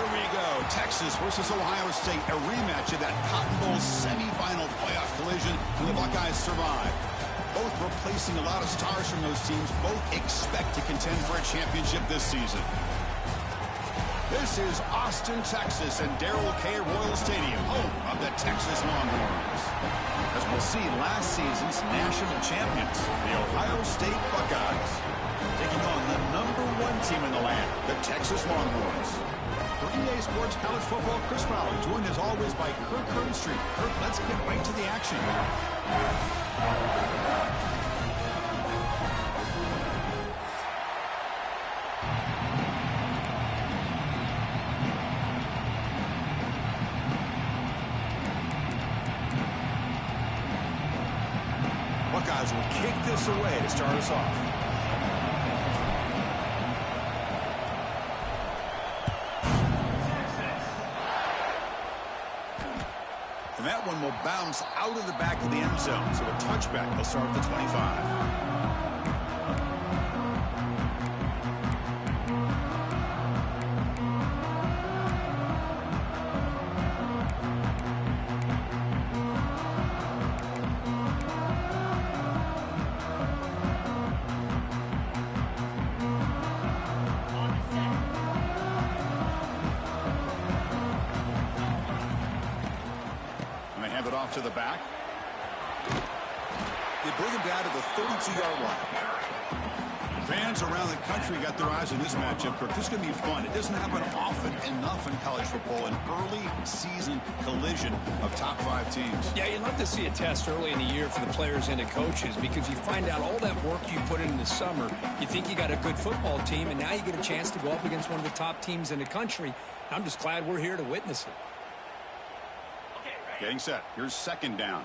Here we go. Texas versus Ohio State, a rematch of that Cotton Bowl semifinal playoff collision, and the Buckeyes survive. Both replacing a lot of stars from those teams. Both expect to contend for a championship this season. This is Austin, Texas, and Darrell K. Royal Stadium, home of the Texas Longhorns. As we'll see, last season's national champions, the Ohio State Buckeyes, taking on the #1 team in the land, the Texas Longhorns. For EA Sports College Football, Chris Fowler, joined as always by Kirk Herbstreit. Kirk, let's get right to the action. Buckeyes will kick this away to start us off. And that one will bounce out of the back of the end zone. So a touchback will start at the 25. Off to the back. They bring him down to the 32-yard line. Fans around the country got their eyes on this matchup, Kirk. This is going to be fun. It doesn't happen often enough in college football, an early season collision of top 5 teams. Yeah, you'd love to see a test early in the year for the players and the coaches, because you find out all that work you put in the summer. You think you got a good football team, and now you get a chance to go up against one of the top teams in the country. I'm just glad we're here to witness it. Getting set. Here's second down.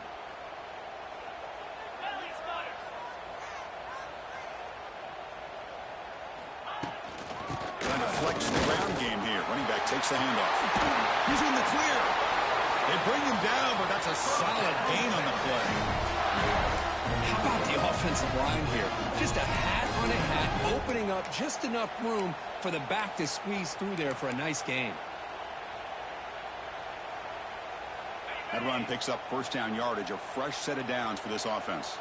Trying to flex the ground game here. Running back takes the handoff. He's in the clear. They bring him down, but that's a solid gain on the play. How about the offensive line here? Just a hat on a hat, opening up just enough room for the back to squeeze through there for a nice gain. That run picks up first down yardage, a fresh set of downs for this offense.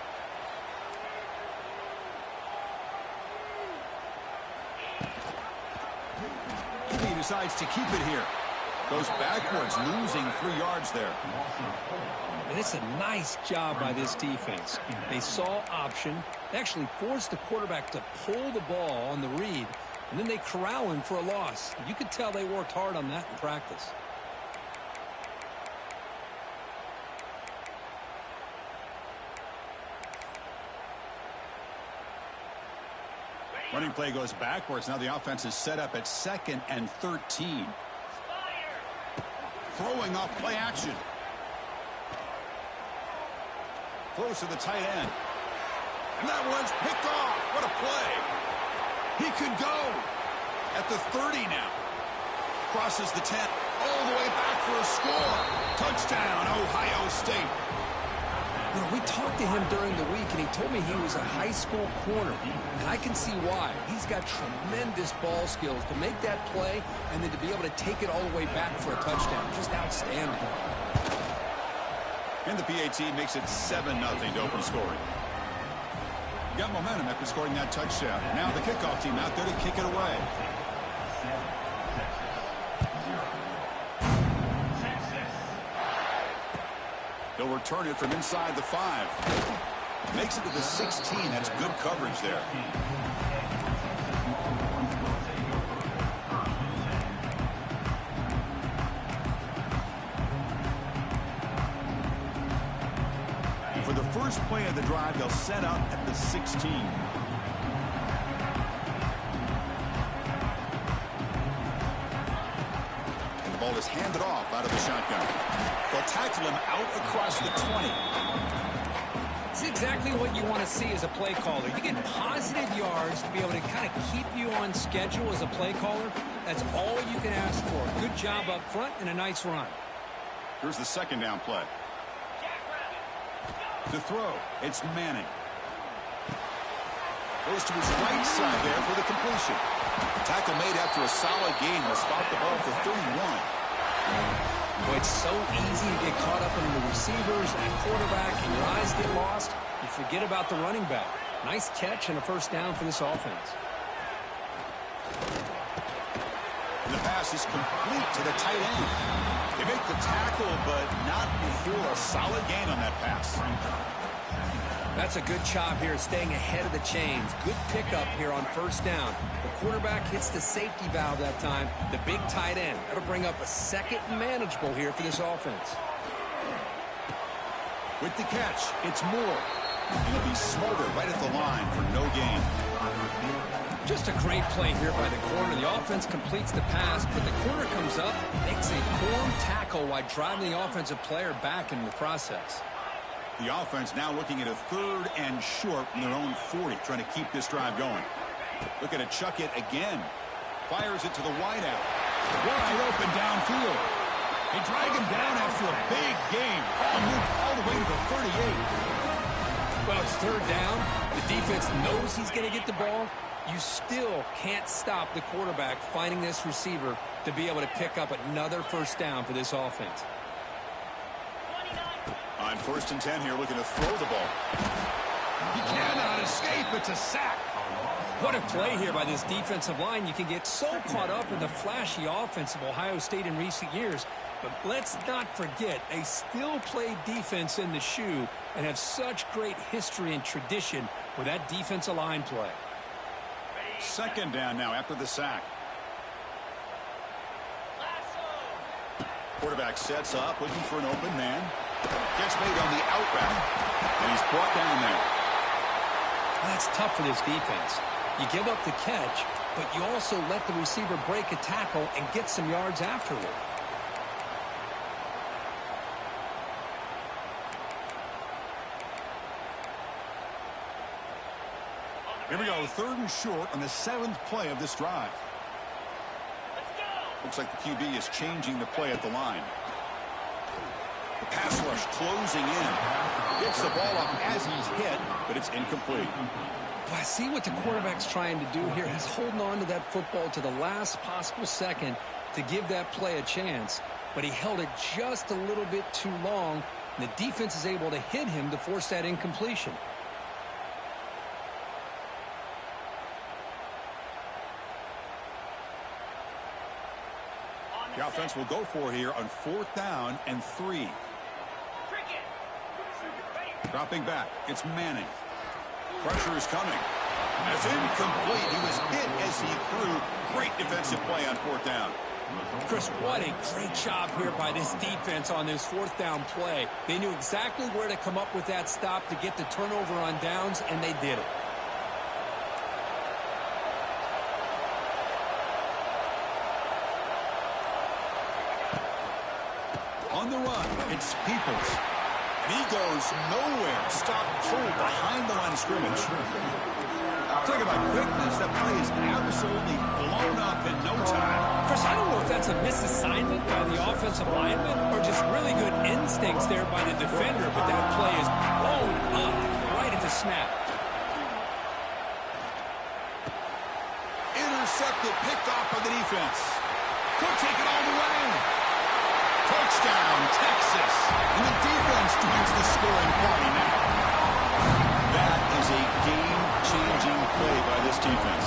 He decides to keep it here. Goes backwards, losing 3 yards there. And it's a nice job by this defense. They saw option. They actually forced the quarterback to pull the ball on the read, and then they corral him for a loss. You could tell they worked hard on that in practice. Running play goes backwards. Now the offense is set up at 2nd and 13. Throwing off play action. Close to the tight end. And that one's picked off. What a play. He could go at the 30 now. Crosses the 10. All the way back for a score. Touchdown, Ohio State. You know, we talked to him during the week, and he told me he was a high school corner, and I can see why. He's got tremendous ball skills to make that play and then to be able to take it all the way back for a touchdown. Just outstanding. And the PAT makes it 7-0 to open scoring. Got momentum after scoring that touchdown. Now the kickoff team out there to kick it away. He'll return it from inside the 5. Makes it to the 16. That's good coverage there. For the first play of the drive, they'll set up at the 16. And the ball is handed off out of the shotgun. They'll tackle him out across the 20. It's exactly what you want to see as a play caller. You get positive yards to be able to kind of keep you on schedule as a play caller. That's all you can ask for. Good job up front and a nice run. Here's the second down play. To throw, it's Manning. Goes to his right side there for the completion. Tackle made after a solid gain will spot the ball for 31. Boy, it's so easy to get caught up in the receivers, that quarterback, and your eyes get lost. You forget about the running back. Nice catch and a first down for this offense. The pass is complete to the tight end. They make the tackle, but not before a solid gain on that pass. That's a good job here, staying ahead of the chains. Good pickup here on first down. The quarterback hits the safety valve that time. The big tight end. That'll bring up a second manageable here for this offense. With the catch, it's Moore. He'll be smothered right at the line for no gain. Just a great play here by the corner. The offense completes the pass, but the corner comes up, makes a form tackle while driving the offensive player back in the process. The offense now looking at a 3rd and short from their own 40, trying to keep this drive going. Looking to chuck it again. Fires it to the wideout. Wide open downfield. They drag him down after a big gain. And move all the way to the 38. Well, it's 3rd down. The defense knows he's going to get the ball. You still can't stop the quarterback finding this receiver to be able to pick up another first down for this offense. On 1st and 10 here, looking to throw the ball. He cannot escape. It's a sack. What a play here by this defensive line. You can get so caught up in the flashy offense of Ohio State in recent years, but let's not forget they still play defense in the shoe and have such great history and tradition with that defensive line play. 2nd down now after the sack. Quarterback sets up, looking for an open man. Gets made on the out route, and he's brought down there. That's tough for this defense. You give up the catch, but you also let the receiver break a tackle and get some yards afterward. Here we go, 3rd and short on the 7th play of this drive. Looks like the QB is changing the play at the line. The pass rush closing in. Gets the ball up as he's hit, but it's incomplete. Well, I see what the quarterback's trying to do here. He's holding on to that football to the last possible second to give that play a chance, but he held it just a little bit too long, and the defense is able to hit him to force that incompletion. The offense will go for here on 4th down and 3. Dropping back, it's Manning. Pressure is coming. That's incomplete. He was hit as he threw. Great defensive play on 4th down. Chris, what a great job here by this defense on this 4th down play. They knew exactly where to come up with that stop to get the turnover on downs, and they did it. On the run, it's Peoples. And he goes nowhere. Stop cold behind the line of scrimmage. Talk about quickness. That play is absolutely blown up in no time. Chris, I don't know if that's a misassignment by the offensive lineman or just really good instincts there by the defender, but that play is blown up right at the snap. Intercepted, picked off by the defense. Could take it all the way. Touchdown, Texas. And the defense joins the scoring party now. That is a game-changing play by this defense.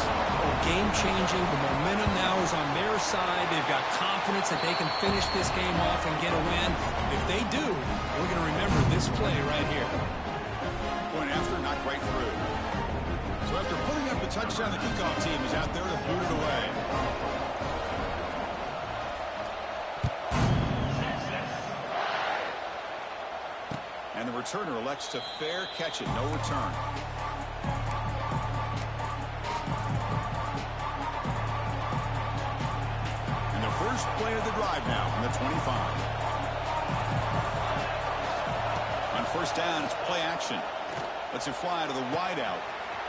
Game-changing. The momentum now is on their side. They've got confidence that they can finish this game off and get a win. If they do, we're going to remember this play right here. Point after, not right through. So after putting up the touchdown, the kickoff team is out there to boot it away. And the returner elects to fair catch it, no return. And the first play of the drive now from the 25. On 1st down, it's play action. Lets it fly to the wideout.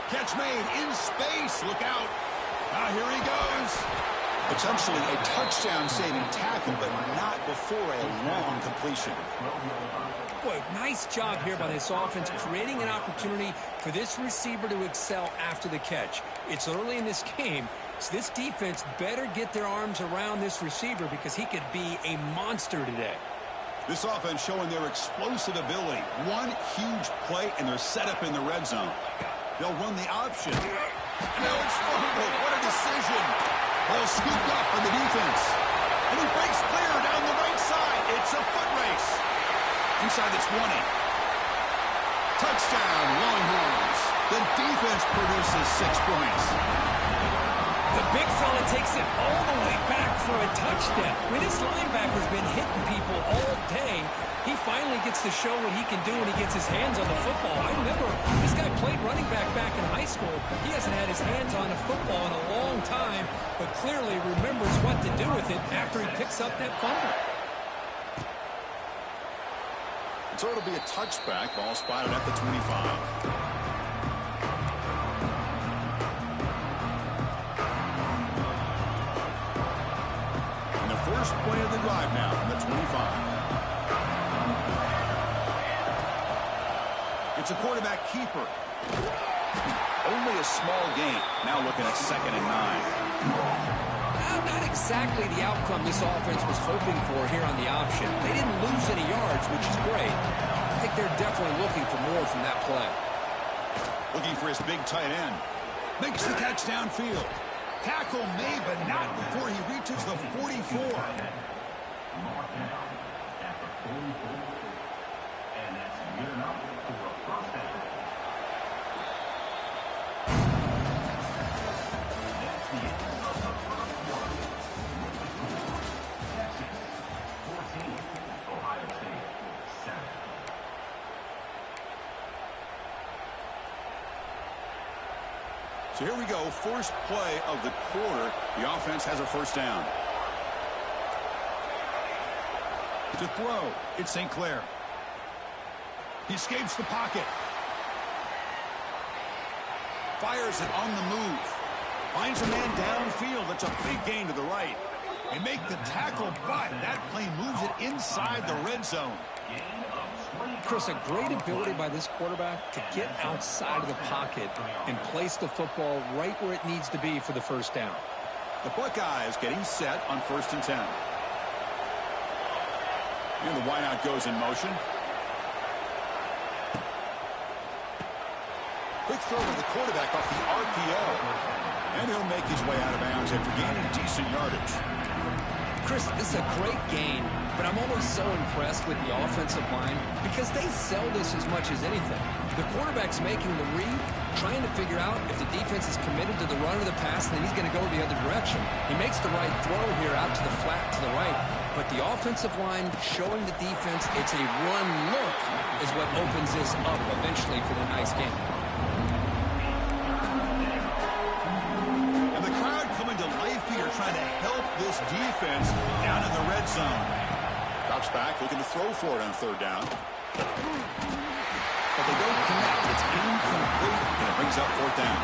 Catch made in space. Look out. Now here he goes. Potentially a touchdown-saving tackle, but not before a long completion. Boy, nice job here by this offense, creating an opportunity for this receiver to excel after the catch. It's early in this game, So this defense better get their arms around this receiver because he could be a monster today. This offense showing their explosive ability. One huge play, and they're set up in the red zone. They'll run the option. And now it's fumbled. What a decision. Ball scooped up on the defense. And he breaks clear down the right side. It's a foot race. Inside the 20. Touchdown, Longhorns. The defense produces 6 points. The big fella takes it all the way back for a touchdown. When this linebacker's been hitting people all day, he finally gets to show what he can do when he gets his hands on the football. I remember this guy played running back in high school. He hasn't had his hands on a football in a long time, but clearly remembers what to do with it after he picks up that fumble. So it'll be a touchback. Ball spotted at the 25. First play of the drive now from the 25. It's a quarterback keeper. Only a small gain. Now looking at 2nd and 9. Not exactly the outcome this offense was hoping for here on the option. They didn't lose any yards, which is great. I think they're definitely looking for more from that play. Looking for his big tight end. Makes the catch downfield. Tackle made, but not before he reaches the 44. So here we go, first play of the quarter. The offense has a first down. To throw, it's St. Clair. He escapes the pocket. Fires it on the move. Finds a man downfield. That's a big gain to the right. They make the tackle, but that play moves it inside the red zone. Chris, a great ability by this quarterback to get outside of the pocket and place the football right where it needs to be for the first down. The Buckeyes getting set on 1st and 10. And the wideout goes in motion. Quick throw to the quarterback off the RPO. And he'll make his way out of bounds after gaining decent yardage. Chris, this is a great game, but I'm always so impressed with the offensive line because they sell this as much as anything. The quarterback's making the read, trying to figure out if the defense is committed to the run or the pass, and then he's going to go the other direction. He makes the right throw here out to the flat to the right, but the offensive line showing the defense it's a run look is what opens this up eventually for the nice game. And the crowd coming to life here, trying to help this defense down in the red zone. Drops back, looking to throw for it on 3rd down. But they don't connect. It's incomplete, and it brings up 4th down.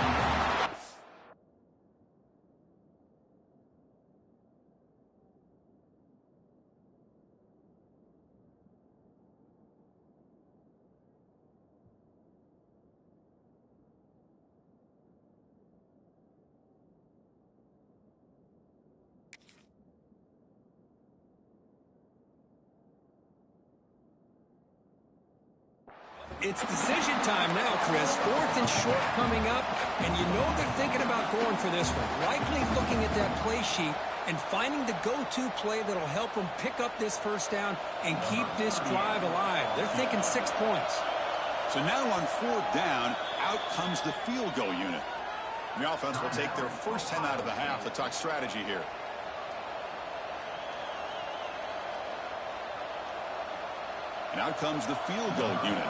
It's decision time now, Chris. 4th and short coming up, and you know they're thinking about going for this one. Likely looking at that play sheet and finding the go-to play that'll help them pick up this first down and keep this drive alive. They're thinking 6 points. So now on 4th down, out comes the field goal unit. And the offense will take their first 10 out of the half to talk strategy here. And out comes the field goal unit.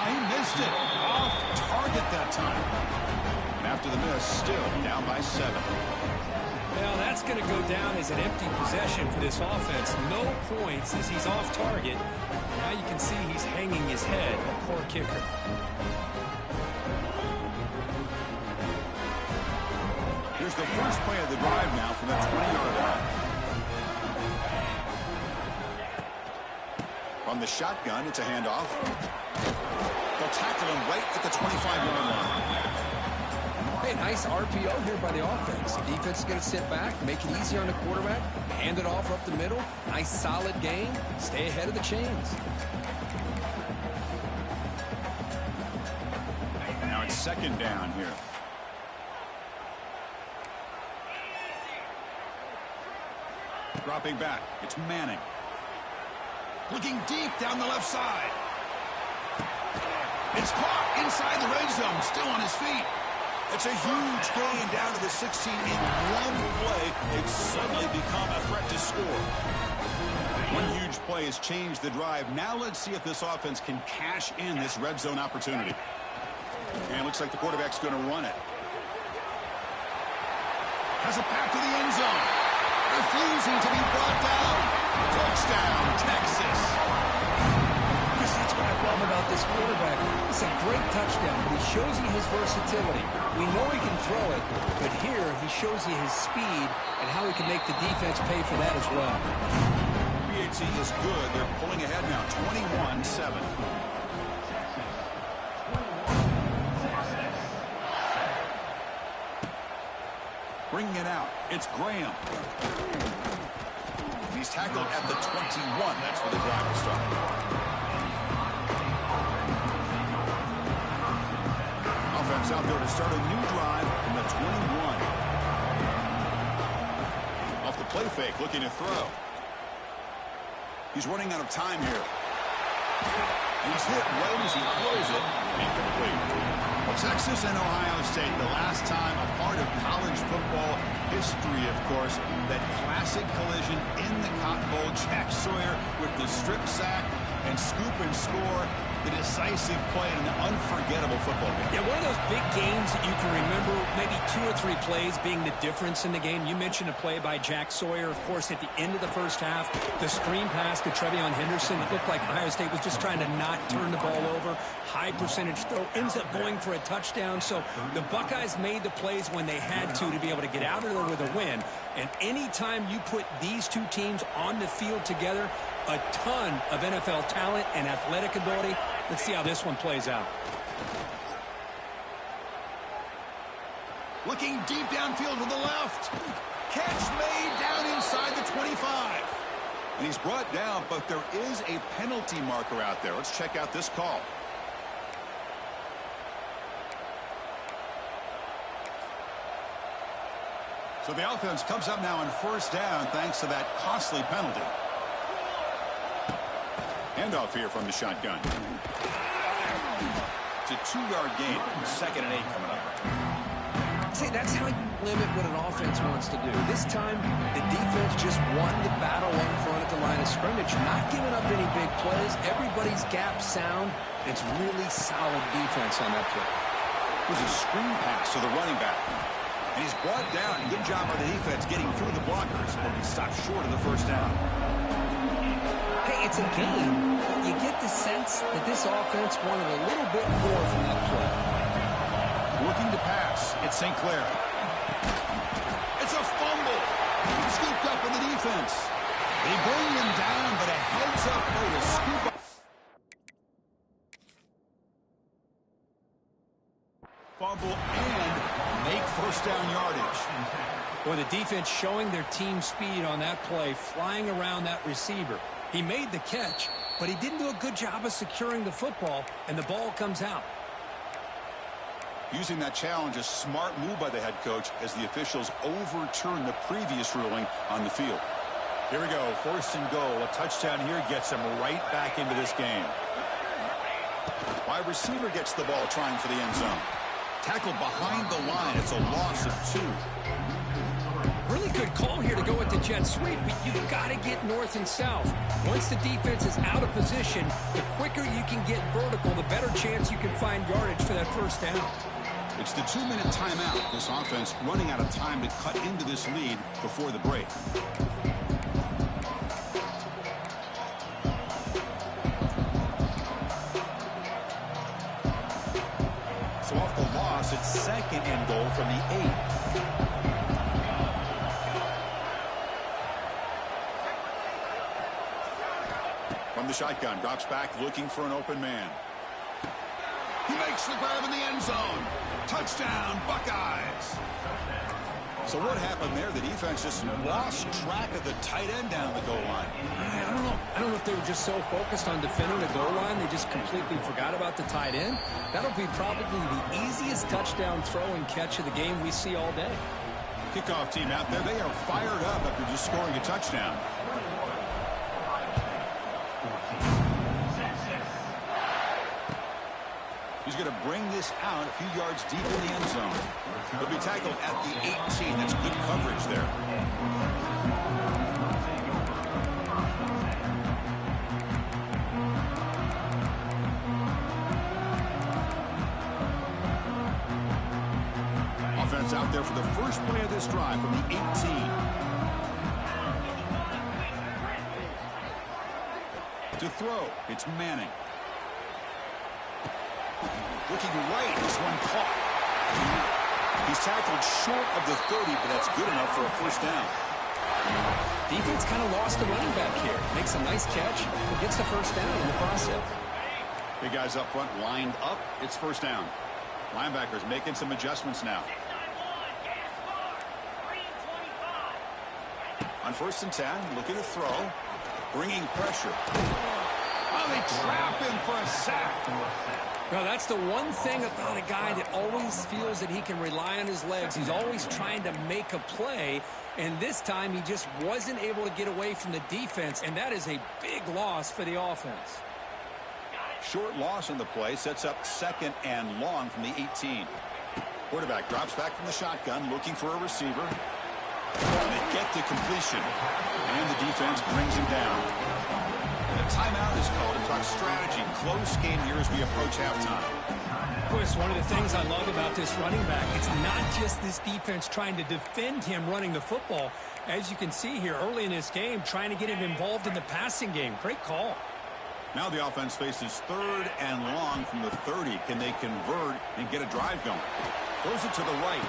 He missed it. Off target that time. And after the miss, still down by 7. Well, that's going to go down as an empty possession for this offense. No points as he's off target. Now you can see he's hanging his head. A poor kicker. Here's the first play of the drive now from the 20-yard line. From the shotgun, it's a handoff. They'll tackle him right at the 25-yard line. Hey, nice RPO here by the offense. The defense is going to sit back, make it easy on the quarterback, hand it off up the middle. Nice, solid game. Stay ahead of the chains. Now it's second down here. Dropping back. It's Manning. Looking deep down the left side. It's caught inside the red zone. Still on his feet. It's a huge gain down to the 16 in one play. It's suddenly become a threat to score. One huge play has changed the drive. Now let's see if this offense can cash in this red zone opportunity. And it looks like the quarterback's going to run it. Has a path to the end zone. Refusing to be brought down. Touchdown, Texas. That's what I love about this quarterback. It's a great touchdown, but he shows you his versatility. We know he can throw it, but here he shows you his speed and how he can make the defense pay for that as well. BAT is good. They're pulling ahead now, 21-7. Bringing it out. It's Graham. He's tackled at the 21. That's where the drive will start. Offense out there to start a new drive from the 21. Off the play fake, looking to throw. He's running out of time here. And he's hit right as he throws it. Incomplete. Texas and Ohio State, the last time a part of college football history, of course, that classic collision in the Cotton Bowl. Jack Sawyer with the strip sack and scoop and score. The decisive play in an unforgettable football game. Yeah, one of those big games that you can remember, maybe 2 or 3 plays being the difference in the game. You mentioned a play by Jack Sawyer, of course, at the end of the first half. The screen pass to Trevion Henderson. It looked like Ohio State was just trying to not turn the ball over. High percentage throw. Ends up going for a touchdown. So the Buckeyes made the plays when they had to be able to get out of there with a win. And anytime you put these two teams on the field together, a ton of NFL talent and athletic ability. Let's see how this one plays out. Looking deep downfield to the left. Catch made down inside the 25. And he's brought down, but there is a penalty marker out there. Let's check out this call. So the offense comes up now on first down thanks to that costly penalty. Handoff here from the shotgun. It's a 2-yard gain. 2nd and 8 coming up. See, that's how you limit what an offense wants to do. This time, the defense just won the battle up front at the line of scrimmage, not giving up any big plays. Everybody's gap sound. It's really solid defense on that play. There's a screen pass to the running back. And he's brought down. Good job by the defense getting through the blockers. But he stopped short of the first down. Hey, it's a game. You get the sense that this offense wanted a little bit more from that play. Looking to pass. It's St. Clair. It's a fumble. Scooped up with the defense. They bring him down, but a heads-up play to scoop up. Fumble and make first down yardage. Boy, the defense showing their team speed on that play, flying around that receiver. He made the catch, but he didn't do a good job of securing the football, and the ball comes out. Using that challenge, a smart move by the head coach as the officials overturn the previous ruling on the field. Here we go, 1st and goal. A touchdown here gets them right back into this game. Wide receiver gets the ball trying for the end zone. Tackled behind the line. It's a loss of 2. Really good call here to go with the jet sweep, but you've got to get north and south. Once the defense is out of position, the quicker you can get vertical, the better chance you can find yardage for that first down. It's the 2-minute timeout. This offense running out of time to cut into this lead before the break. So off the loss, it's 2nd and goal from the 8. From the the shotgun. Drops back looking for an open man. He makes the grab in the end zone. Touchdown, Buckeyes. So what happened there? The defense just lost track of the tight end down the goal line. I don't know if they were just so focused on defending the goal line they just completely forgot about the tight end. That'll be probably the easiest touchdown throw and catch of the game we see all day. Kickoff team out there, they are fired up after just scoring a touchdown. He's going to bring this out a few yards deep in the end zone. He'll be tackled at the 18. That's good coverage there. Offense out there for the first play of this drive from the 18. To throw, it's Manning. Looking right, this one caught. He's tackled short of the 30, but that's good enough for a first down. Defense kind of lost the running back here. Makes a nice catch, but gets the first down in the process. Big guys up front lined up. It's first down. Linebackers making some adjustments now. On 1st and 10, looking to throw. Bringing pressure. Oh, they trap him for a sack. Now, that's the one thing about a guy that always feels that he can rely on his legs. He's always trying to make a play, and this time he just wasn't able to get away from the defense, and that is a big loss for the offense. Short loss on the play sets up 2nd and long from the 18. Quarterback drops back from the shotgun, looking for a receiver. And they get the completion, and the defense brings him down. And a timeout is called to talk strategy. Close game here as we approach halftime. Chris, one of the things I love about this running back, it's not just this defense trying to defend him running the football. As you can see here early in this game, trying to get him involved in the passing game. Great call. Now the offense faces 3rd and long from the 30. Can they convert and get a drive going? Throws it to the right.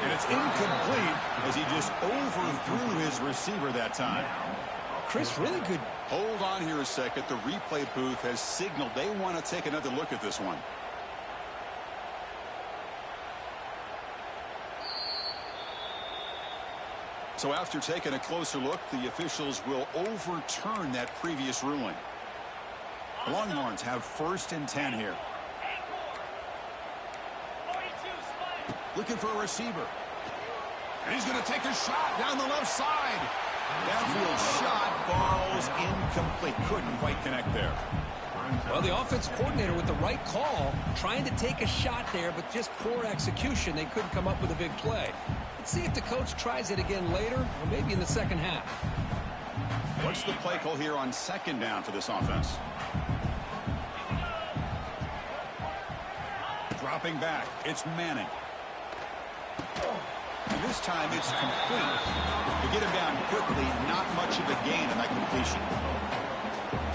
And it's incomplete as he just overthrew his receiver that time. Chris, really good. Hold on here a second. The replay booth has signaled they want to take another look at this one. So after taking a closer look, the officials will overturn that previous ruling. The Longhorns have 1st and 10 here. Looking for a receiver. And he's going to take a shot down the left side. Downfield shot falls incomplete. Couldn't quite connect there. Well, the offensive coordinator with the right call, trying to take a shot there, but just poor execution. They couldn't come up with a big play. Let's see if the coach tries it again later, or maybe in the second half. What's the play call here on 2nd down for this offense? Dropping back, it's Manning. And this time it's complete. To get him down quickly, not much of a gain in that completion.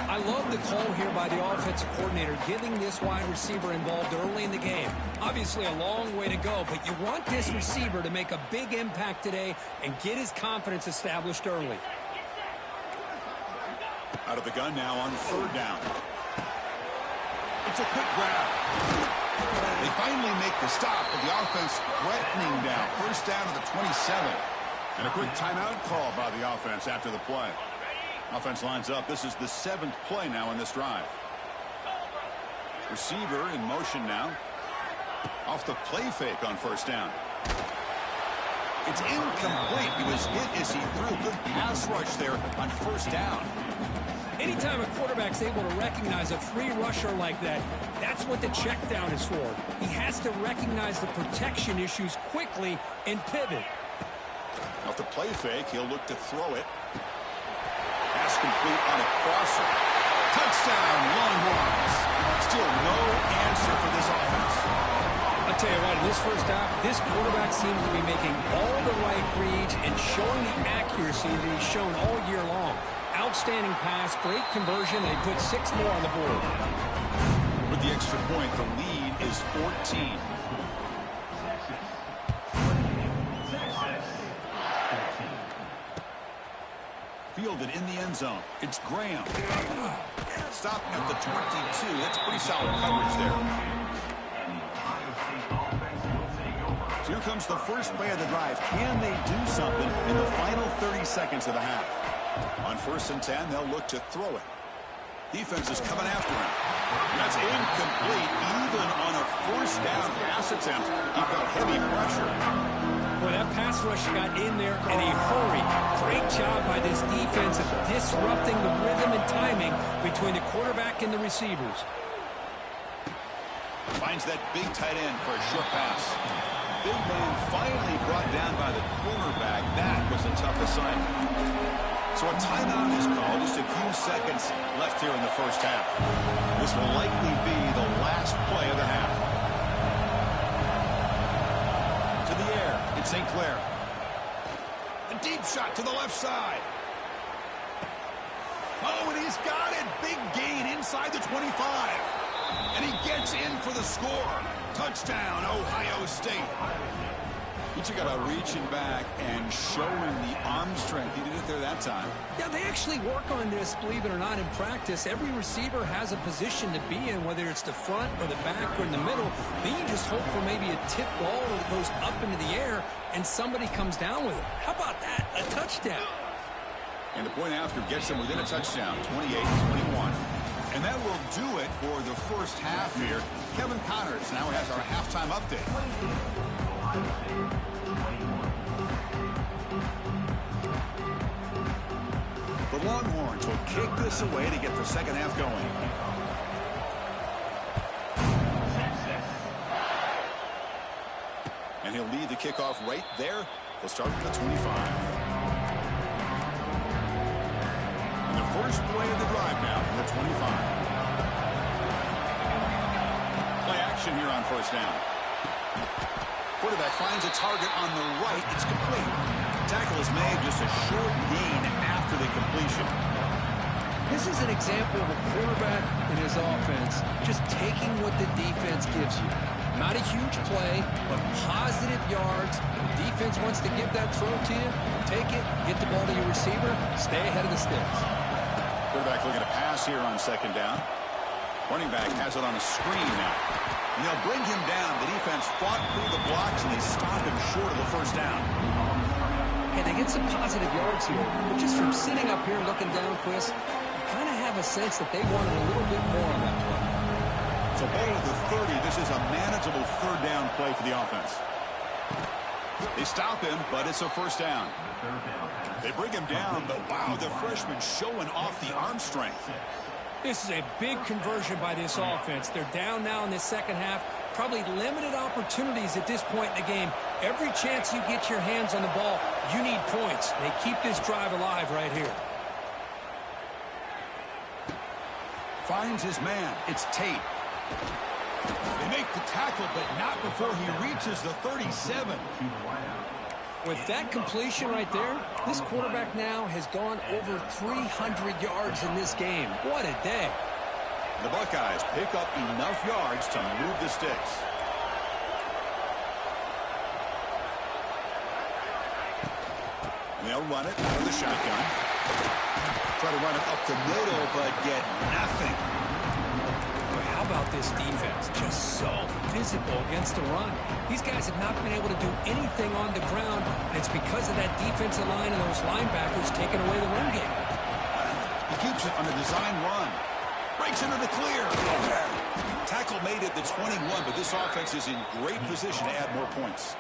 I love the call here by the offensive coordinator, getting this wide receiver involved early in the game. Obviously a long way to go, but you want this receiver to make a big impact today and get his confidence established early. Out of the gun now on 3rd down. It's a quick grab. They finally make the stop, but the offense threatening down. 1st down to the 27. And a quick timeout call by the offense after the play. Offense lines up. This is the 7th play now in this drive. Receiver in motion now. Off the play fake on 1st down. It's incomplete. He was hit as he threw. Good pass rush there on 1st down. Anytime a quarterback's able to recognize a free rusher like that, that's what the check down is for. He has to recognize the protection issues quickly and pivot. Off the play fake, he'll look to throw it. Pass complete on a crosser. Touchdown, Longhorns. Still no answer for this offense. I'll tell you what, in this first half, this quarterback seems to be making all the right reads and showing the accuracy that he's shown all year long. Outstanding pass, great conversion. They put 6 more on the board. With the extra point, the lead is 14. fielded in the end zone. It's Graham. Stopped at the 22. That's pretty solid coverage there. So here comes the first play of the drive. Can they do something in the final 30 seconds of the half? On 1st and 10, they'll look to throw it. Defense is coming after him. That's incomplete. Even on a 1st down pass attempt, he felt heavy pressure. Well, that pass rush got in there in a hurry. Great job by this defense of disrupting the rhythm and timing between the quarterback and the receivers. Finds that big tight end for a short pass. Big man finally brought down by the cornerback. That was a tough assignment. So a timeout is called. Just a few seconds left here in the first half. This will likely be the last play of the half. To the air, it's St. Clair. A deep shot to the left side. Oh, and he's got it. Big gain inside the 25. And he gets in for the score. Touchdown, Ohio State. He took out a reaching back and showing the arm strength. He did it there that time. Yeah, they actually work on this, believe it or not, in practice. Every receiver has a position to be in, whether it's the front or the back or in the middle. Then you just hope for maybe a tip ball that goes up into the air and somebody comes down with it. How about that? A touchdown. And the point after gets them within a touchdown, 28-21. And that will do it for the first half here. Kevin Connors now has our halftime update. The Longhorns will kick this away to get the second half going. And he'll lead the kickoff right there. They'll start at the 25. And the first play of the drive now from the 25. Play action here on 1st down. Quarterback finds a target on the right. It's complete. Tackle is made, just a short gain after the completion. This is an example of a quarterback in his offense just taking what the defense gives you. Not a huge play, but positive yards. The defense wants to give that throw to you. Take it, get the ball to your receiver, stay ahead of the sticks. Quarterback looking to pass here on 2nd down. Running back has it on a screen now. And they'll bring him down. The defense fought through the blocks, and they stop him short of the 1st down. Hey, they get some positive yards here. But just from sitting up here looking down, Chris, you kind of have a sense that they wanted a little bit more on that play. So ball at the 30. This is a manageable 3rd down play for the offense. They stop him, but it's a 1st down. They bring him down, but wow, the freshman showing off the arm strength. This is a big conversion by this offense. They're down now in the second half. Probably limited opportunities at this point in the game. Every chance you get your hands on the ball, you need points. They keep this drive alive right here. Finds his man. It's Tate. They make the tackle, but not before he reaches the 37. With that completion right there, this quarterback now has gone over 300 yards in this game. What a day. The Buckeyes pick up enough yards to move the sticks. They'll run it out of the shotgun. Try to run it up the middle, but get nothing. How about this defense? Just so physical against the run. These guys have not been able to do anything on the ground, and it's because of that defensive line and those linebackers taking away the run game. He keeps it on a design run. Breaks into the clear. Tackle made at the 21, but this offense is in great position to add more points.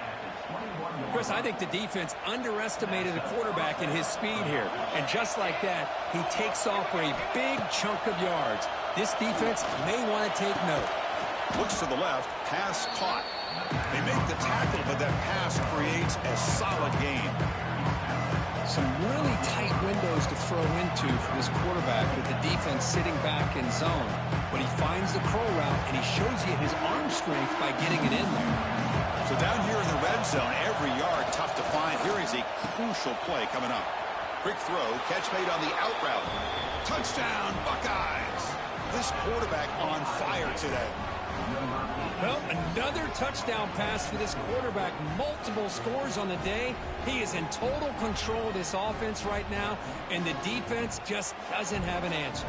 Chris, I think the defense underestimated the quarterback in his speed here. And just like that, he takes off for a big chunk of yards. This defense may want to take note. Looks to the left, pass caught. They make the tackle, but that pass creates a solid gain. Some really tight windows to throw into for this quarterback with the defense sitting back in zone. But he finds the crow route, and he shows you his arm strength by getting it in there. So down here in the red zone, every yard tough to find. Here is a crucial play coming up. Quick throw, catch made on the out route. Touchdown, Buckeyes! This quarterback on fire today. Well, Another touchdown pass for this quarterback. Multiple scores on the day. He is in total control of this offense right now, and the defense just doesn't have an answer.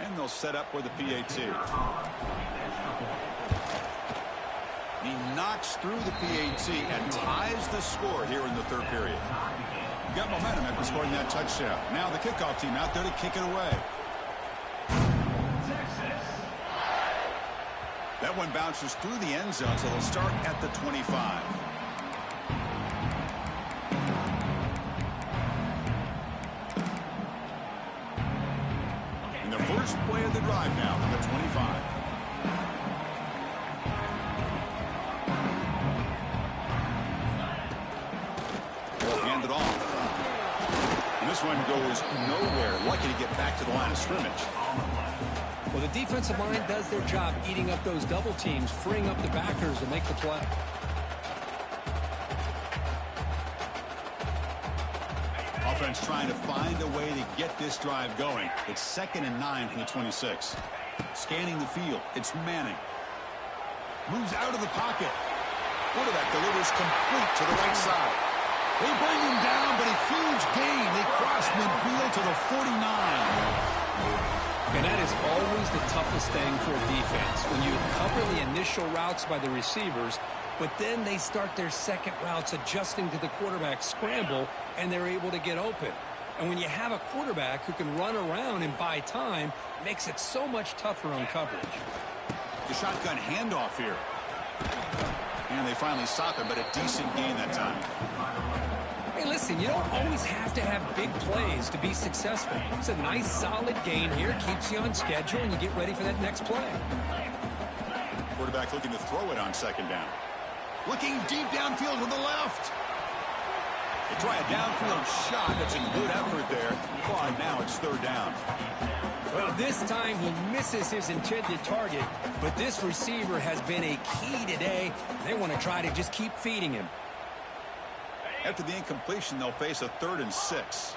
And they'll set up with a PAT. He knocks through the PAT and ties the score here in the third period. You got momentum after scoring that touchdown. Now the kickoff team out there to kick it away. That one bounces through the end zone, so they'll start at the 25. And the first play of the drive now from the 25. Hand it off. And this one goes nowhere. Lucky to get back to the line of scrimmage. Well, the defensive line does their job eating up those double teams, freeing up the backers to make the play. Offense trying to find a way to get this drive going. It's 2nd and 9 from the 26. Scanning the field. It's Manning. Moves out of the pocket. Quarterback delivers complete to the right side. They bring him down, but a huge gain. They cross midfield to the 49. And that is always the toughest thing for a defense, when you cover the initial routes by the receivers, but then they start their second routes adjusting to the quarterback scramble, and they're able to get open. And when you have a quarterback who can run around and buy time, it makes it so much tougher on coverage. The shotgun handoff here. And they finally stop it, but a decent gain that time. Hey, listen, you don't always have to have big plays to be successful. It's a nice, solid gain here. Keeps you on schedule, and you get ready for that next play. Quarterback looking to throw it on second down. Looking deep downfield to the left. They try a downfield shot. That's a good effort there. But now it's third down. Well, this time he misses his intended target, but this receiver has been a key today. They want to try to just keep feeding him. After the incompletion, they'll face a 3rd and 6.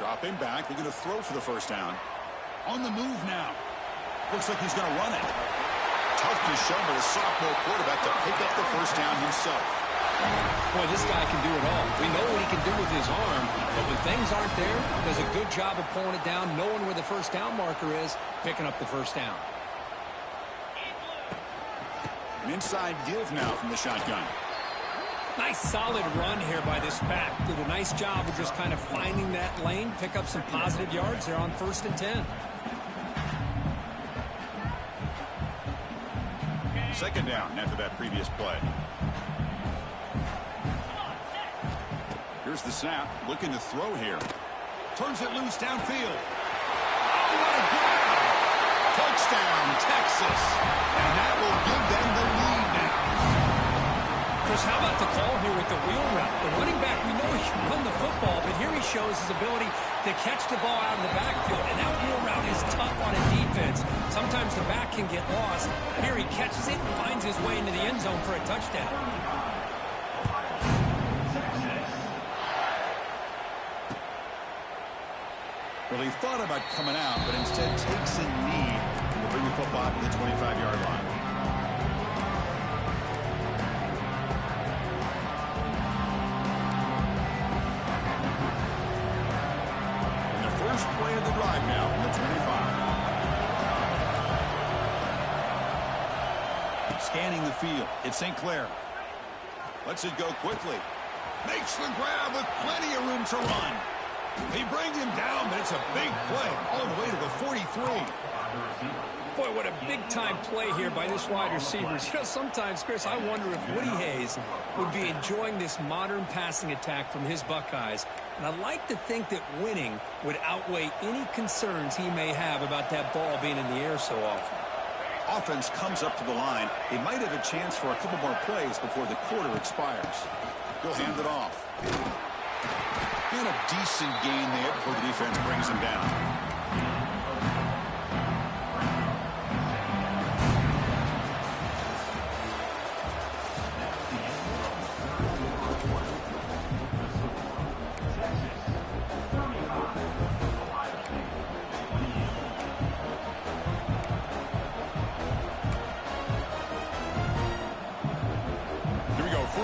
Dropping back. They're going to throw for the first down. On the move now. Looks like he's going to run it. Tough to show by the sophomore quarterback to pick up the first down himself. Boy, this guy can do it all. We know what he can do with his arm, but when things aren't there, does a good job of pulling it down, knowing where the first down marker is, picking up the first down. An inside give now from the shotgun. Nice solid run here by this back. Did a nice job of just kind of finding that lane, pick up some positive yards there on 1st and 10. Second down after that previous play. Here's the snap. Looking to throw here. Turns it loose downfield. Oh, what a grab! Touchdown, Texas. And that will give them the lead now. Chris, how about the call here with the wheel route? The running back, we know he can run the football, but here he shows his ability to catch the ball out of the backfield. And that wheel route is tough on a defense. Sometimes the back can get lost. Here he catches it and finds his way into the end zone for a touchdown. Well, he thought about coming out, but instead takes a knee to bring the football to the 25-yard line. And the first play of the drive now from the 25. Scanning the field. It's St. Clair. Lets it go quickly. Makes the grab with plenty of room to run. They bring him down, but it's a big play all the way to the 43. Boy, what a big-time play here by this wide receivers. You know, sometimes, Chris, I wonder if Woody Hayes would be enjoying this modern passing attack from his Buckeyes. And I'd like to think that winning would outweigh any concerns he may have about that ball being in the air so often. Offense comes up to the line. They might have a chance for a couple more plays before the quarter expires. He'll hand it off. And a decent gain there before the defense brings him down.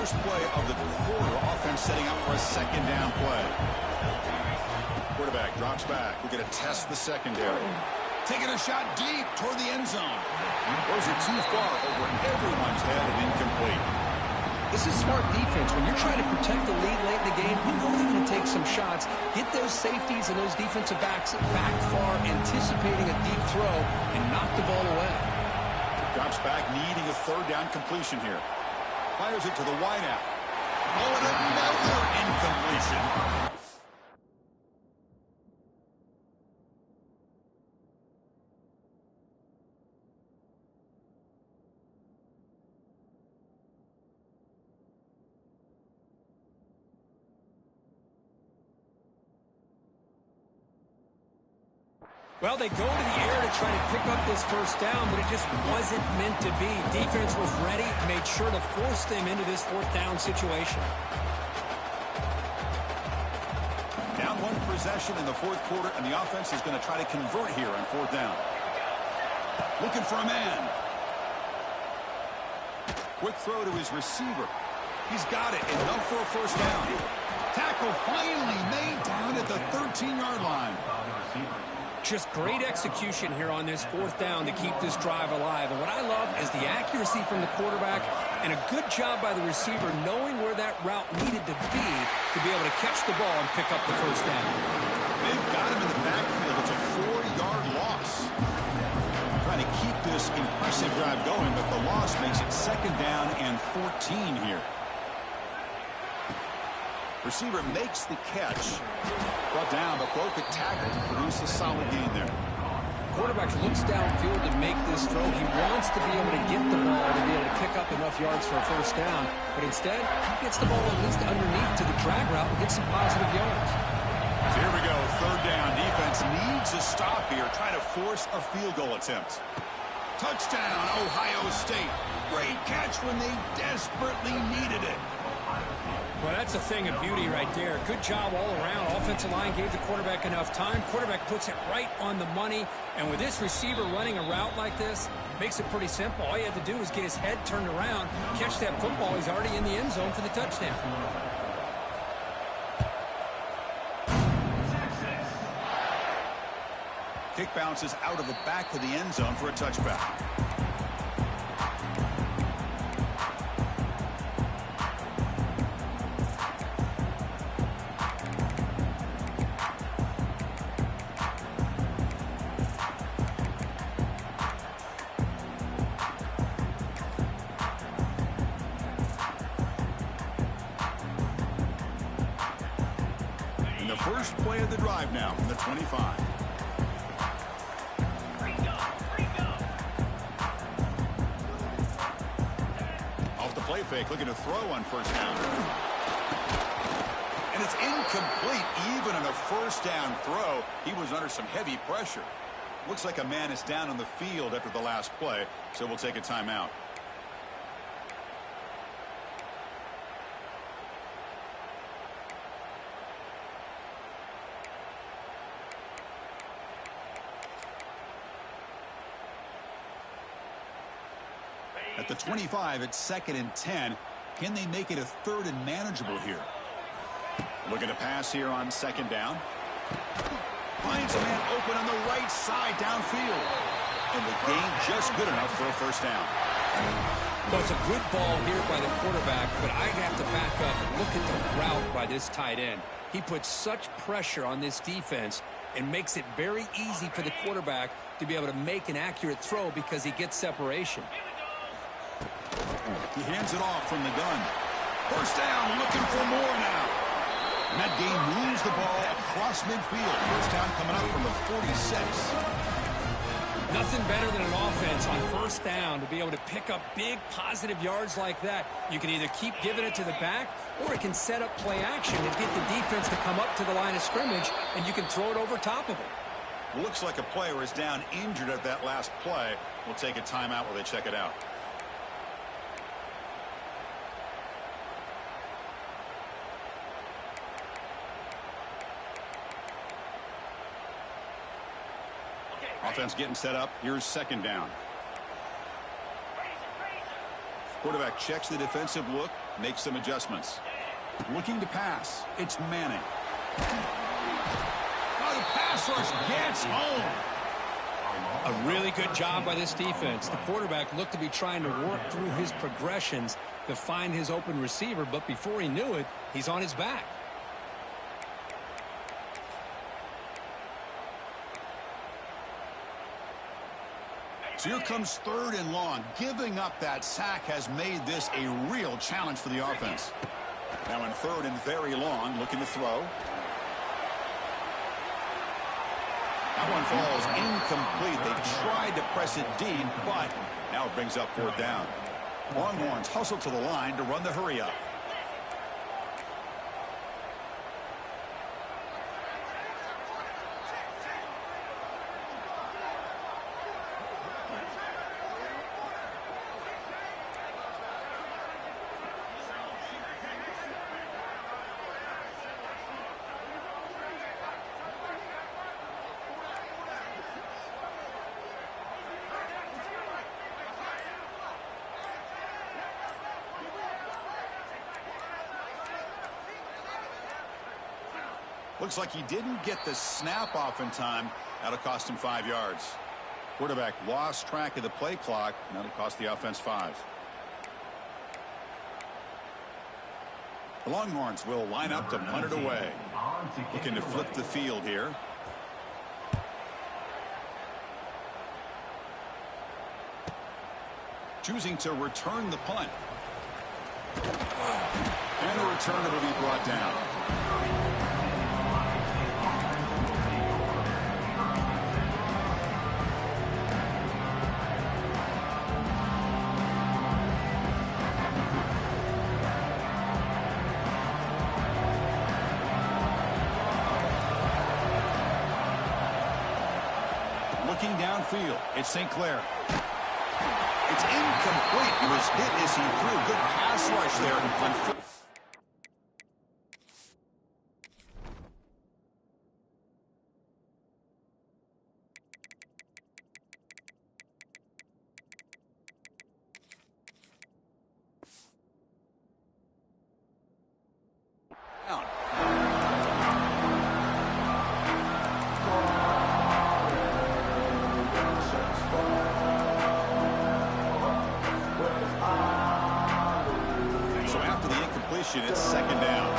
first play of the quarter. Offense setting up for a second down play. Quarterback drops back. We're going to test the secondary. Taking a shot deep toward the end zone. Those are too far over everyone's head and incomplete. This is smart defense. When you're trying to protect the lead late in the game, you know they're going to take some shots. Get those safeties and those defensive backs back far, anticipating a deep throw, and knock the ball away. Drops back, needing a third down completion here. Fires it to the wideout. Oh, and another incompletion. Well, they go to the air to try to pick up this first down, but it just wasn't meant to be. Defense was ready, made sure to force them into this fourth down situation. Down one possession in the fourth quarter, and the offense is going to try to convert here on fourth down. Looking for a man. Quick throw to his receiver. He's got it. Enough for a first down. Tackle finally made down at the 13-yard line. Just great execution here on this fourth down to keep this drive alive. And what I love is the accuracy from the quarterback and a good job by the receiver knowing where that route needed to be able to catch the ball and pick up the first down. They've got him in the backfield. It's a 4-yard loss. Trying to keep this impressive drive going, but the loss makes it second down and 14 here. Receiver makes the catch. Brought down, but broke the tackle to produce a solid gain there. Quarterback looks downfield to make this throw. He wants to be able to get the ball to be able to pick up enough yards for a first down. But instead, he gets the ball at least underneath to the drag route and gets some positive yards. So here we go, third down. Defense needs a stop here, trying to force a field goal attempt. Touchdown, Ohio State. Great catch when they desperately needed it. Well, that's a thing of beauty right there. Good job all around. Offensive line gave the quarterback enough time. Quarterback puts it right on the money. And with this receiver running a route like this, makes it pretty simple. All you have to do is get his head turned around, catch that football. He's already in the end zone for the touchdown. Kick bounces out of the back of the end zone for a touchback. First play of the drive now from the 25. Off the play fake, looking to throw on first down. And it's incomplete. Even on a first down throw, he was under some heavy pressure. Looks like a man is down on the field after the last play, so we'll take a timeout. At the 25, it's second and 10. Can they make it a third and manageable here? Looking to pass here on second down. Finds a man open on the right side downfield. And the gain just good enough for a first down. Well, it's a good ball here by the quarterback, but I'd have to back up and look at the route by this tight end. He puts such pressure on this defense and makes it very easy for the quarterback to be able to make an accurate throw because he gets separation. He hands it off from the gun. First down, looking for more now. And that game moves the ball across midfield. First down coming up from the 46. Nothing better than an offense on first down to be able to pick up big positive yards like that. You can either keep giving it to the back, or it can set up play action and get the defense to come up to the line of scrimmage, and you can throw it over top of it. Looks like a player is down injured at that last play. We'll take a timeout while they check it out. Offense getting set up. Here's second down. Quarterback checks the defensive look, makes some adjustments. Looking to pass. It's Manning. Oh, the pass rush gets home. A really good job by this defense. The quarterback looked to be trying to work through his progressions to find his open receiver, but before he knew it, he's on his back. So here comes 3rd and long. Giving up that sack has made this a real challenge for the offense. Now in 3rd and very long, looking to throw. That one falls incomplete. They tried to press it deep, but now it brings up 4th down. Longhorns hustle to the line to run the hurry up. Looks like he didn't get the snap off in time. That'll cost him 5 yards. Quarterback lost track of the play clock. That'll cost the offense 5. The Longhorns will line up to punt it away. Looking to flip the field here. Choosing to return the punt. And the return will be brought down. Looking downfield, it's St. Clair. It's incomplete. It was hit as he threw. Good pass rush there. It's 2nd down.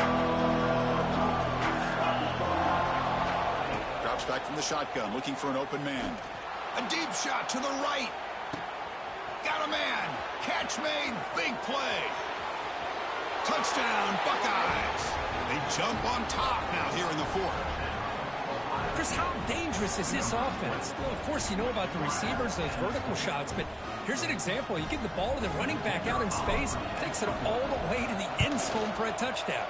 Drops back from the shotgun, looking for an open man. A deep shot to the right. Got a man. Catch made. Big play. Touchdown, Buckeyes. They jump on top now here in the 4th. Chris, how dangerous is this offense? Well, of course, you know about the receivers, those vertical shots, but here's an example. You give the ball to the running back out in space, takes it all the way to the end zone for a touchdown.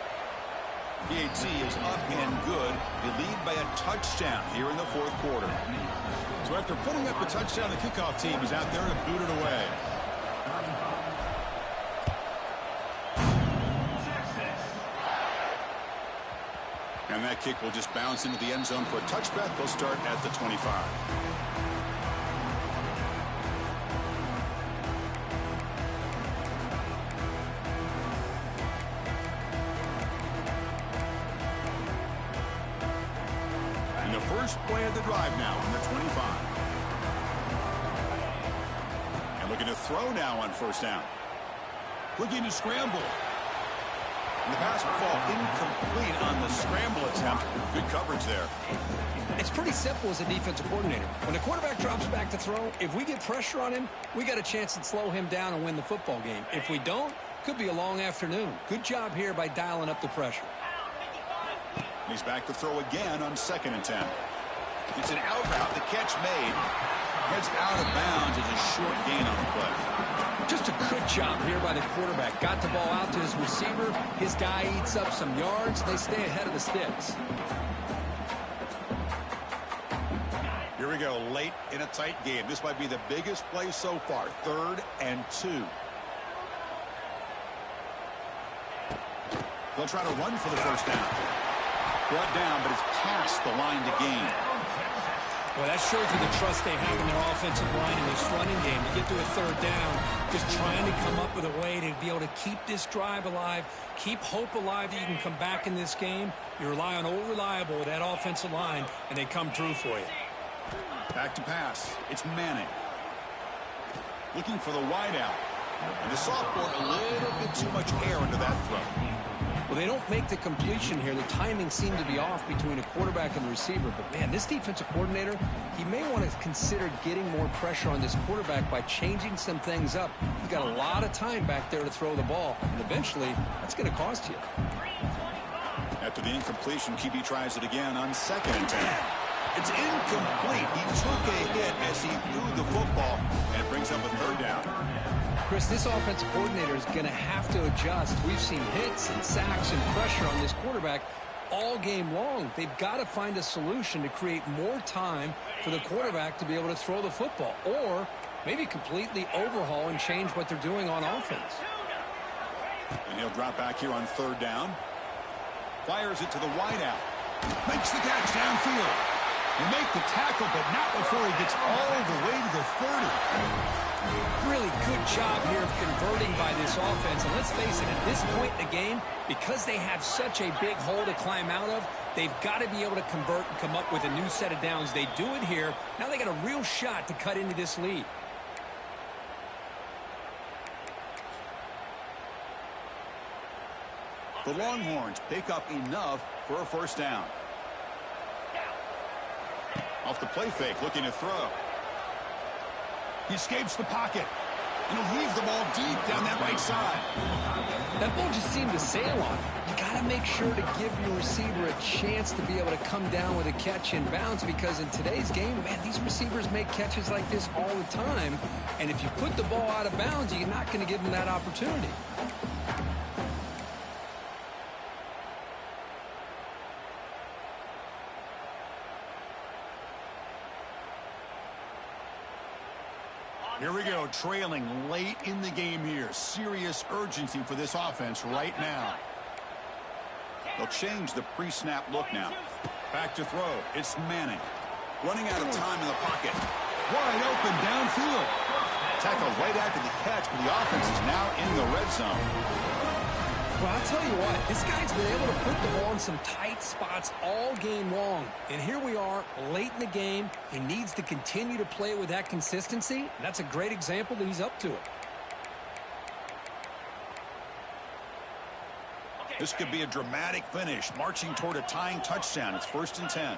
PAT is up and good. They lead by a touchdown here in the 4th quarter. So after putting up a touchdown, the kickoff team is out there to boot it away. And that kick will just bounce into the end zone for a touchback. They'll start at the 25. And the first play of the drive now on the 25. And looking to throw now on 1st down. Looking to scramble. And the pass will fall incomplete on the scramble attempt. Good coverage there. It's pretty simple as a defensive coordinator. When the quarterback drops back to throw, if we get pressure on him, we got a chance to slow him down and win the football game. If we don't, could be a long afternoon. Good job here by dialing up the pressure. He's back to throw again on 2nd and 10. It's an out route. The catch made. Heads out of bounds as a short gain on the play. Just a good job here by the quarterback. Got the ball out to his receiver. His guy eats up some yards. They stay ahead of the sticks. Here we go, late in a tight game. This might be the biggest play so far. 3rd and 2. They'll try to run for the 1st down. Brought down, but it's past the line to gain. Well, that shows you the trust they have in their offensive line in this running game. To get to a third down, just trying to come up with a way to be able to keep this drive alive, keep hope alive that you can come back in this game. You rely on old reliable, that offensive line, and they come through for you. Back to pass. It's Manning. Looking for the wide out. And the sophomore, a little bit too much air into that throw. Well, they don't make the completion here. The timing seemed to be off between a quarterback and the receiver. But, man, this defensive coordinator, he may want to consider getting more pressure on this quarterback by changing some things up. He's got a lot of time back there to throw the ball. And eventually, that's going to cost you. After the incompletion, QB tries it again on 2nd and 10. It's incomplete. He took a hit as he threw the football, and it brings up a 3rd down. Chris, this offensive coordinator is going to have to adjust. We've seen hits and sacks and pressure on this quarterback all game long. They've got to find a solution to create more time for the quarterback to be able to throw the football, or maybe completely overhaul and change what they're doing on offense. And he'll drop back here on 3rd down. Fires it to the wideout. Makes the catch downfield. You make the tackle, but not before he gets all the way to the 30. Really good job here of converting by this offense. And let's face it, at this point in the game, because they have such a big hole to climb out of, they've got to be able to convert and come up with a new set of downs. They do it here. Now they got a real shot to cut into this lead. The Longhorns pick up enough for a 1st down. Off the play fake, looking to throw. He escapes the pocket, and he'll leave the ball deep down that right side. That ball just seemed to sail on. You got to make sure to give your receiver a chance to be able to come down with a catch in bounds, because in today's game, man, these receivers make catches like this all the time. And if you put the ball out of bounds, you're not going to give them that opportunity. Here we go, trailing late in the game here. Serious urgency for this offense right now. They'll change the pre-snap look now. Back to throw. It's Manning. Running out of time in the pocket. Wide open downfield. Tackled right after the catch, but the offense is now in the red zone. Well, I'll tell you what, this guy's been able to put the ball in some tight spots all game long. And here we are, late in the game. He needs to continue to play with that consistency. And that's a great example that he's up to it. This could be a dramatic finish, marching toward a tying touchdown. It's 1st and 10.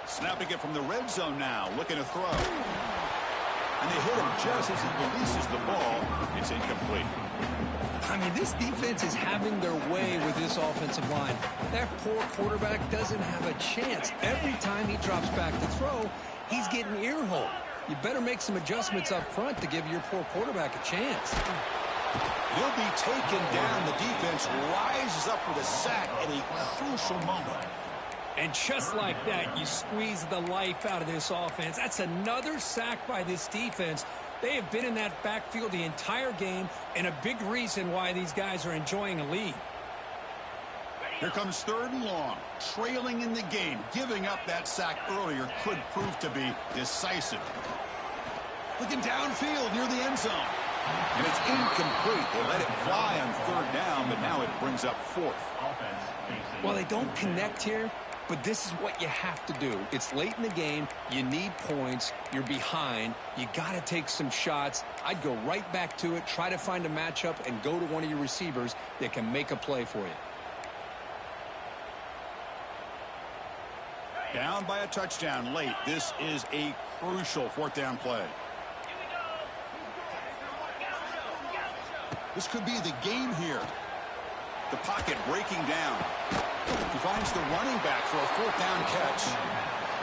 Snapping it from the red zone now, looking to throw. And they hit him just as he releases the ball. It's incomplete. I mean, this defense is having their way with this offensive line. That poor quarterback doesn't have a chance. Every time he drops back to throw, he's getting ear-hole. You better make some adjustments up front to give your poor quarterback a chance. He'll be taken down. The defense rises up with a sack at a crucial moment. And just like that, you squeeze the life out of this offense. That's another sack by this defense. They have been in that backfield the entire game, and a big reason why these guys are enjoying a lead. Here comes 3rd and long. Trailing in the game. Giving up that sack earlier could prove to be decisive. Looking downfield near the end zone. And it's incomplete. They let it fly on 3rd down, but now it brings up 4th. Well, they don't connect here, but this is what you have to do. It's late in the game. You need points. You're behind. You got to take some shots. I'd go right back to it, try to find a matchup, and go to one of your receivers that can make a play for you. Down by a touchdown late. This is a crucial 4th down play. This could be the game here. The pocket breaking down. He finds the running back for a 4th down catch.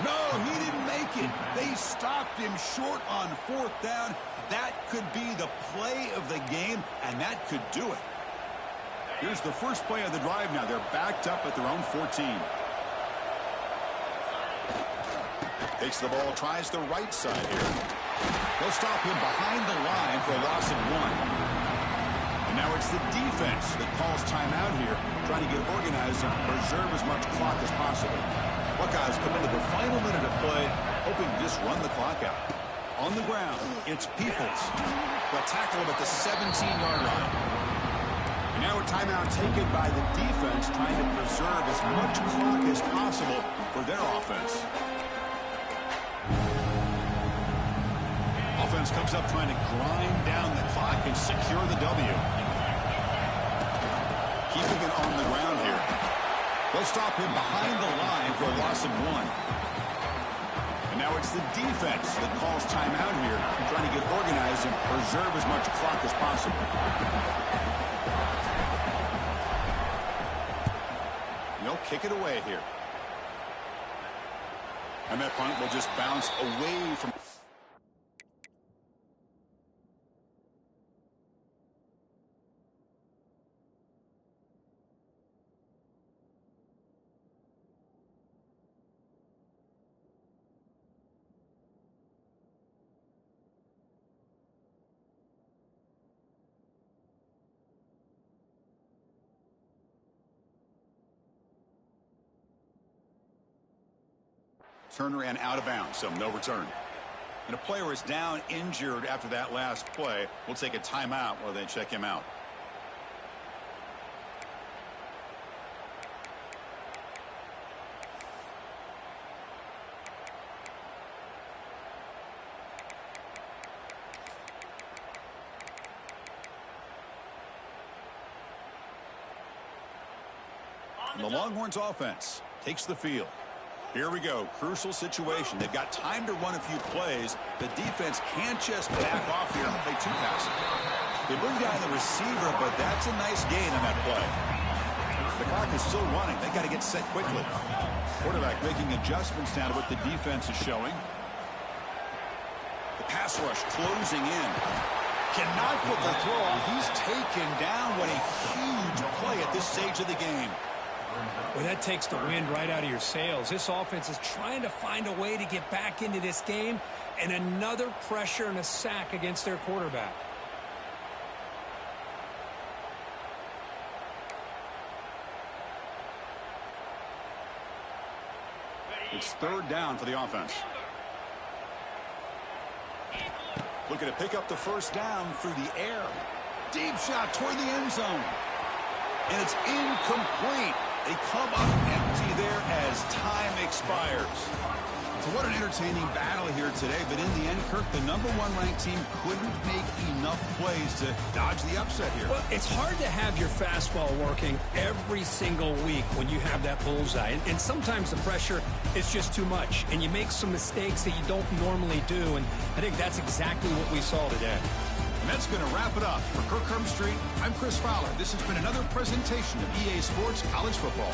No, he didn't make it. They stopped him short on 4th down. That could be the play of the game, and that could do it. Here's the first play of the drive now. They're backed up at their own 14. Takes the ball, tries the right side here. They'll stop him behind the line for a loss of 1. Now it's the defense that calls timeout here, trying to get organized and preserve as much clock as possible. Buckeyes come into the final minute of play, hoping to just run the clock out. On the ground, it's Peoples. They'll tackle him at the 17-yard line. And now a timeout taken by the defense, trying to preserve as much clock as possible for their offense. Offense comes up trying to grind down the clock and secure the W. Keeping it on the ground here. They'll stop him behind the line for a loss of 1. And now it's the defense that calls timeout here, trying to get organized and preserve as much clock as possible. They'll kick it away here. And that punt will just bounce away from... Turner and out of bounds, so no return. And a player is down injured after that last play. We'll take a timeout while they check him out. And the Longhorns offense takes the field. Here we go. Crucial situation. They've got time to run a few plays. The defense can't just back off here and play two passes. They bring down the receiver, but that's a nice gain on that play. The clock is still running. They got to get set quickly. Quarterback making adjustments now to what the defense is showing. The pass rush closing in. Cannot put the throw off. He's taken down. What a huge play at this stage of the game. Well, that takes the wind right out of your sails. This offense is trying to find a way to get back into this game, and another pressure and a sack against their quarterback. It's third down for the offense. Looking to pick up the first down through the air. Deep shot toward the end zone. And it's incomplete. They come up empty there as time expires. So what an entertaining battle here today. But in the end, Kirk, the #1 ranked team couldn't make enough plays to dodge the upset here. Well, it's hard to have your fastball working every single week when you have that bullseye. And sometimes the pressure is just too much. And you make some mistakes that you don't normally do. And I think that's exactly what we saw today. And that's going to wrap it up. For Kirk Street, I'm Chris Fowler. This has been another presentation of EA Sports College Football.